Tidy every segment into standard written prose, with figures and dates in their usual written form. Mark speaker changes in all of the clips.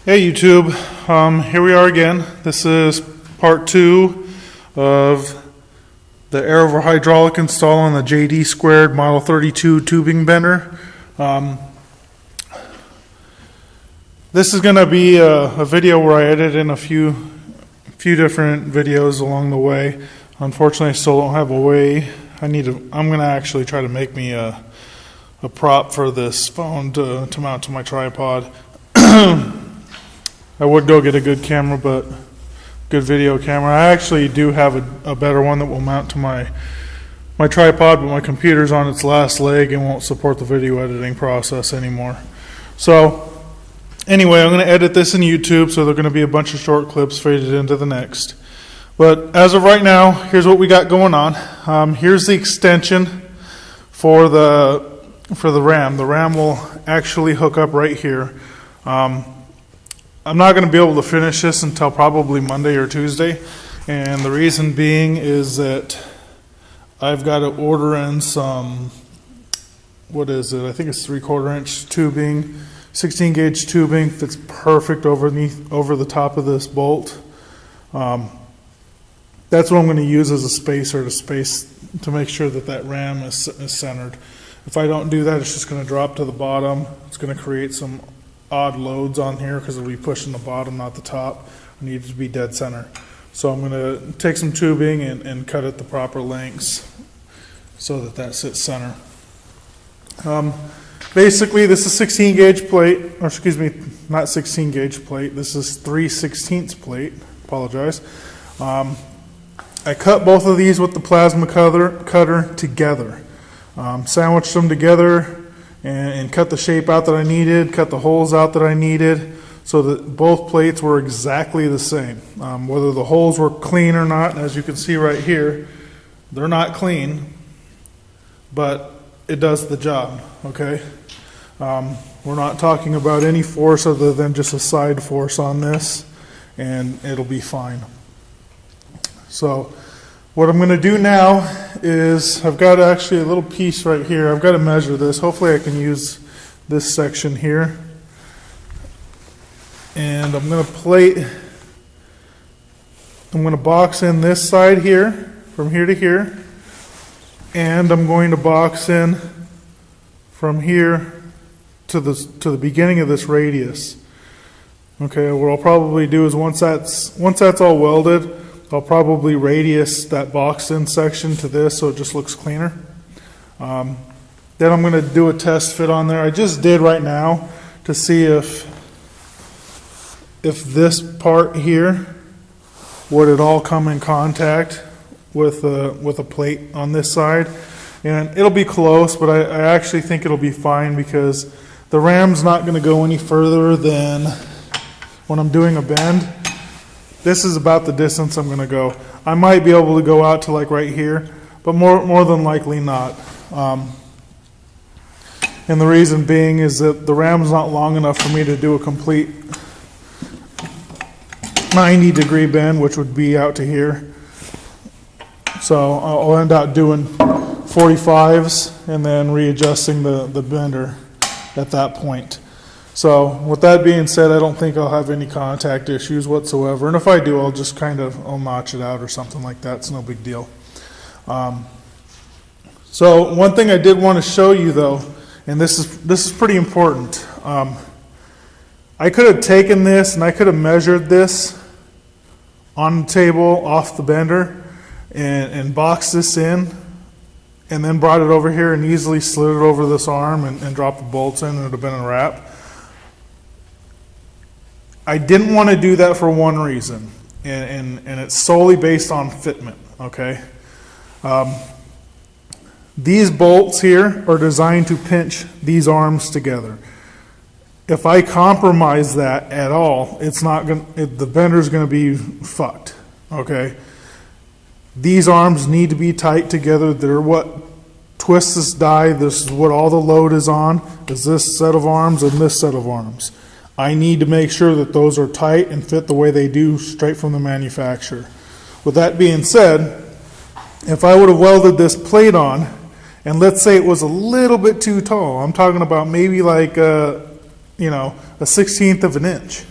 Speaker 1: Hey YouTube, here we are again. This is part 2 of the air over hydraulic install on the JD2 Model 32 tubing bender. This is going to be a video where I edit in a few different videos along the way. Unfortunately, I still don't have a way. I'm going to actually try to make me a prop for this phone to mount to my tripod. I would go get a good camera, but good video camera. I actually do have a better one that will mount to my tripod, but my computer's on its last leg and won't support the video editing process anymore. So anyway, I'm going to edit this in YouTube, so there are going to be a bunch of short clips faded into the next. But as of right now, here's what we got going on. Here's the extension for the RAM. The RAM will actually hook up right here. I'm not going to be able to finish this until probably Monday or Tuesday, and the reason being is that I've got to order in some, what is it, I think it's 3/4 inch tubing, 16 gauge tubing, fits perfect over the top of this bolt. That's what I'm going to use as a spacer to make sure that RAM is centered. If I don't do that, it's just going to drop to the bottom. It's going to create some odd loads on here because it'll be pushing the bottom, not the top. I need it to be dead center. So I'm going to take some tubing and cut it the proper lengths so that sits center. Basically, this is 16 gauge plate, or excuse me, not 16 gauge plate. This is 3/16 plate. Apologize. I cut both of these with the plasma cutter together. Sandwiched them together and cut the shape out that I needed, cut the holes out that I needed, so that both plates were exactly the same. Whether the holes were clean or not, as you can see right here, they're not clean, but it does the job, okay? We're not talking about any force other than just a side force on this, and it'll be fine. So what I'm going to do now is, I've got actually a little piece right here. I've got to measure this. Hopefully I can use this section here. And I'm going to box in this side here, from here to here. And I'm going to box in from here to the beginning of this radius. Okay, what I'll probably do is once that's all welded, I'll probably radius that box in section to this so it just looks cleaner. Then I'm going to do a test fit on there. I just did right now to see if this part here would at all come in contact with a plate on this side. And it'll be close, but I actually think it'll be fine because the ram's not going to go any further than when I'm doing a bend. This is about the distance I'm going to go. I might be able to go out to like right here, but more than likely not. And the reason being is that the ram's not long enough for me to do a complete 90-degree bend, which would be out to here. So I'll end up doing 45s and then readjusting the bender at that point. So with that being said, I don't think I'll have any contact issues whatsoever. And if I do, I'll just I'll notch it out or something like that. It's no big deal. So one thing I did want to show you though, and this is pretty important. I could have taken this and I could have measured this on the table off the bender and boxed this in and then brought it over here and easily slid it over this arm and dropped the bolts in, and it would have been a wrap. I didn't want to do that for one reason, and it's solely based on fitment, okay? These bolts here are designed to pinch these arms together. If I compromise that at all, the bender's going to be fucked, okay? These arms need to be tight together. They're what twists this die. This is what all the load is on, is this set of arms and this set of arms. I need to make sure that those are tight and fit the way they do straight from the manufacturer. With that being said, if I would have welded this plate on, and let's say it was a little bit too tall, I'm talking about maybe like a 1/16 of an inch,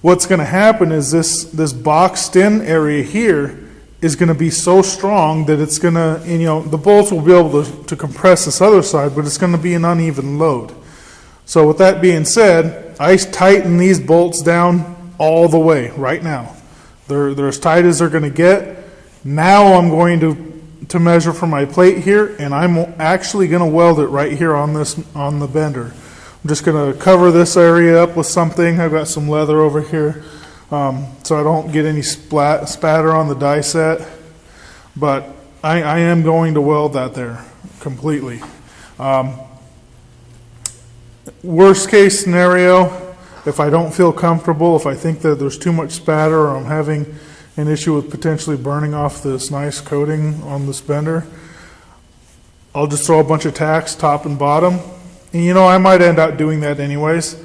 Speaker 1: what's going to happen is this boxed in area here is going to be so strong that it's going to, you know, the bolts will be able to compress this other side, but it's going to be an uneven load. So with that being said, I tighten these bolts down all the way right now. They're as tight as they're going to get. Now I'm going to measure for my plate here, and I'm actually going to weld it right here on the bender. I'm just going to cover this area up with something. I've got some leather over here, so I don't get any spatter on the die set. But I am going to weld that there completely. Worst case scenario, if I don't feel comfortable, if I think that there's too much spatter or I'm having an issue with potentially burning off this nice coating on this bender, I'll just throw a bunch of tacks top and bottom. And you know, I might end up doing that anyways,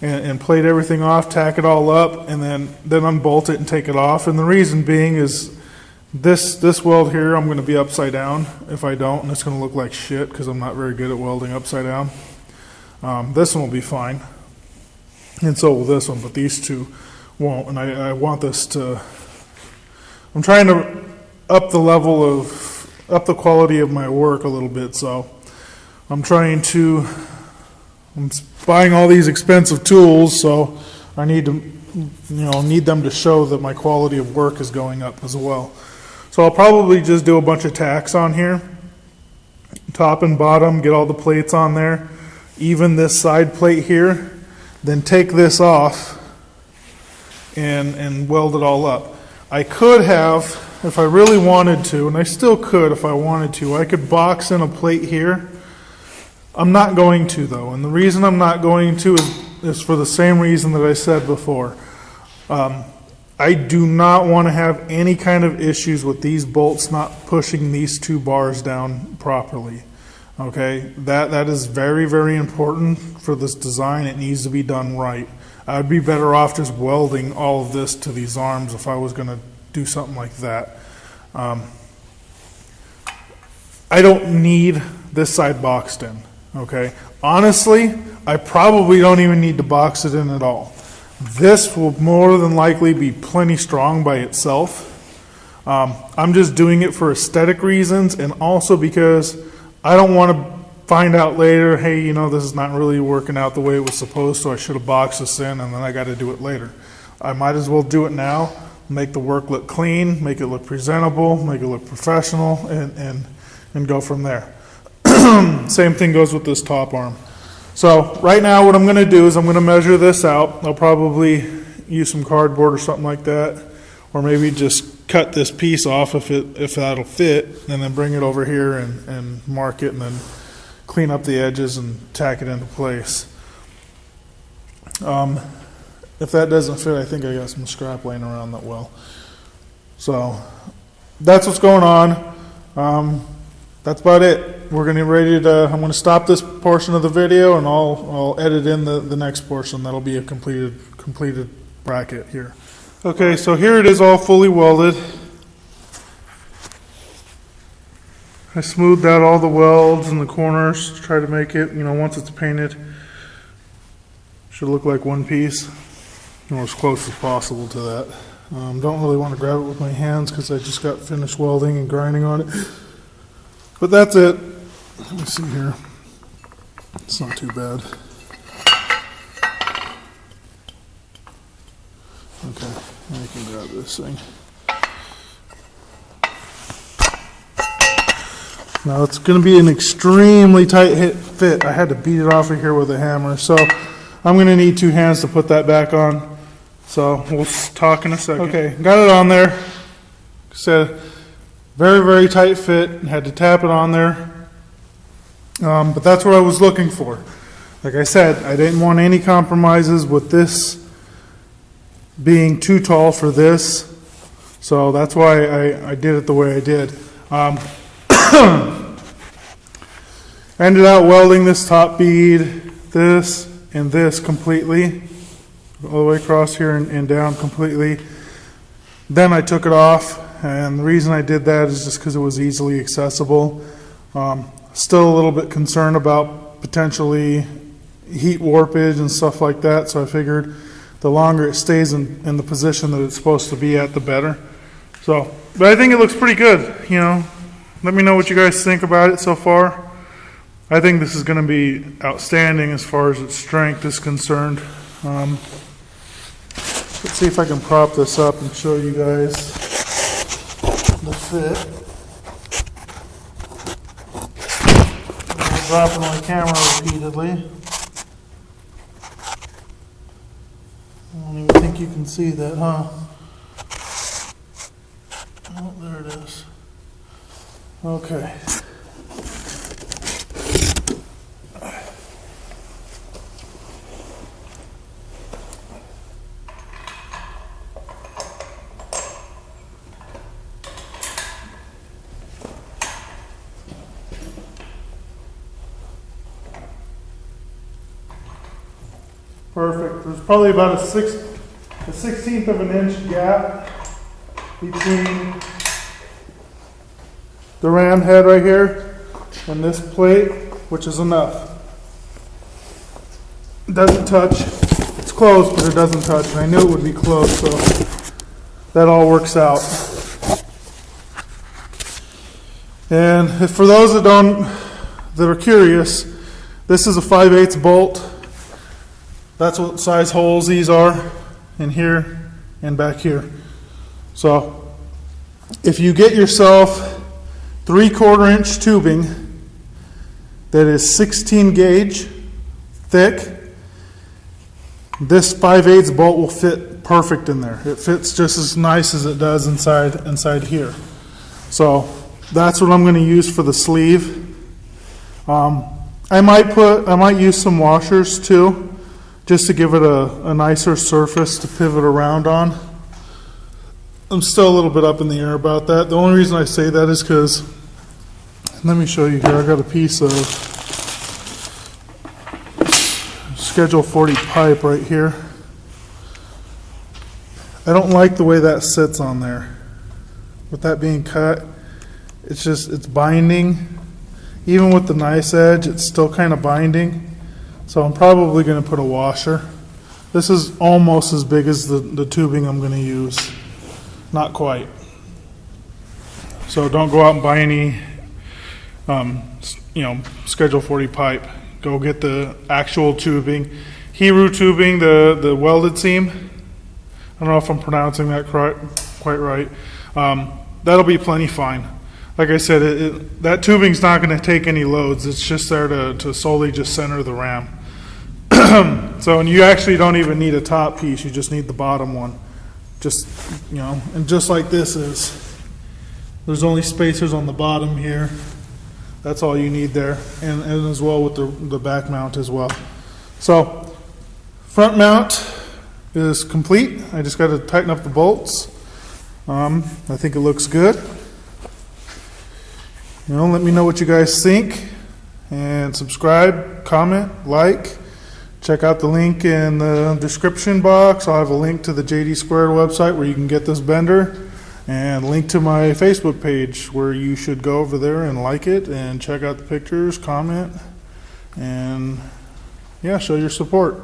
Speaker 1: and plate everything off, tack it all up, and then unbolt it and take it off. And the reason being is this weld here, I'm going to be upside down if I don't, and it's going to look like shit because I'm not very good at welding upside down. This one will be fine, and so will this one, but these two won't. And I want this to, I'm trying to up the quality of my work a little bit, so I'm buying all these expensive tools, so I need them to show that my quality of work is going up as well. So I'll probably just do a bunch of tacks on here, top and bottom, get all the plates on there, even this side plate here, then take this off and weld it all up. I could have, if I really wanted to, and I still could if I wanted to, I could box in a plate here. I'm not going to though, and the reason I'm not going to is for the same reason that I said before. I do not want to have any kind of issues with these bolts not pushing these two bars down properly. Okay, that is very, very important for this design. It needs to be done right. I'd be better off just welding all of this to these arms if I was going to do something like that. I don't need this side boxed in. Okay, honestly, I probably don't even need to box it in at all. This will more than likely be plenty strong by itself. I'm just doing it for aesthetic reasons, and also because I don't want to find out later, hey, you know, this is not really working out the way it was supposed to. I should have boxed this in, and then I got to do it later. I might as well do it now, make the work look clean, make it look presentable, make it look professional, and go from there. Same thing goes with this top arm. So right now what I'm going to do is I'm going to measure this out. I'll probably use some cardboard or something like that, or maybe just cut this piece off if that'll fit, and then bring it over here and mark it, and then clean up the edges and tack it into place. If that doesn't fit, I think I got some scrap laying around that will. So that's what's going on. That's about it. We're going to be ready to, I'm going to stop this portion of the video, and I'll edit in the next portion. That'll be a completed bracket here. Okay, so here it is all fully welded. I smoothed out all the welds in the corners to try to make it, you know, once it's painted, should look like one piece, or as close as possible to that. Don't really want to grab it with my hands because I just got finished welding and grinding on it. But that's it. Let me see here. It's not too bad. Okay, I can grab this thing. Now it's going to be an extremely tight fit. I had to beat it off of here with a hammer. So I'm going to need two hands to put that back on. So we'll talk in a second. Okay, got it on there. Said very, very tight fit. Had to tap it on there. But that's what I was looking for. Like I said, I didn't want any compromises with this being too tall for this. So that's why I did it the way I did. Ended out welding this top bead, this, and this completely, all the way across here and down completely. Then I took it off, and the reason I did that is just because it was easily accessible. Still a little bit concerned about potentially heat warpage and stuff like that, so I figured the longer it stays in the position that it's supposed to be at, the better. So, but I think it looks pretty good, you know. Let me know what you guys think about it so far. I think this is going to be outstanding as far as its strength is concerned. Let's see if I can prop this up and show you guys the fit. I'm dropping my camera repeatedly. I don't even think you can see that, huh? Oh, there it is. Okay. Perfect. There's probably about a 16th of an inch gap between the ram head right here and this plate, which is enough. It doesn't touch. It's closed, but it doesn't touch. And I knew it would be closed, so that all works out. And if for those that are curious, this is a 5/8 bolt. That's what size holes these are in here and back here. So if you get yourself 3/4 inch tubing that is 16 gauge thick, this 5/8 bolt will fit perfect in there. It fits just as nice as it does inside here. So that's what I'm going to use for the sleeve. I might use some washers too, just to give it a nicer surface to pivot around on. I'm still a little bit up in the air about that. The only reason I say that is because, let me show you here, I got a piece of Schedule 40 pipe right here. I don't like the way that sits on there. With that being cut, it's binding. Even with the nice edge, it's still kind of binding. So I'm probably going to put a washer. This is almost as big as the tubing I'm going to use. Not quite. So don't go out and buy any, Schedule 40 pipe. Go get the actual tubing. Hero tubing, the welded seam. I don't know if I'm pronouncing that quite right. That'll be plenty fine. Like I said, that tubing's not going to take any loads. It's just there to solely just center the ram. So, and you actually don't even need a top piece, you just need the bottom one. Just, and just like this is, there's only spacers on the bottom here. That's all you need there, and as well with the back mount as well. So, front mount is complete. I just got to tighten up the bolts. I think it looks good. Let me know what you guys think, and subscribe, comment, like. Check out the link in the description box. I'll have a link to the JD2 website where you can get this bender, and a link to my Facebook page where you should go over there and like it and check out the pictures, comment, and yeah, show your support.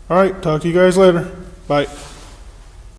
Speaker 1: All right, talk to you guys later. Bye.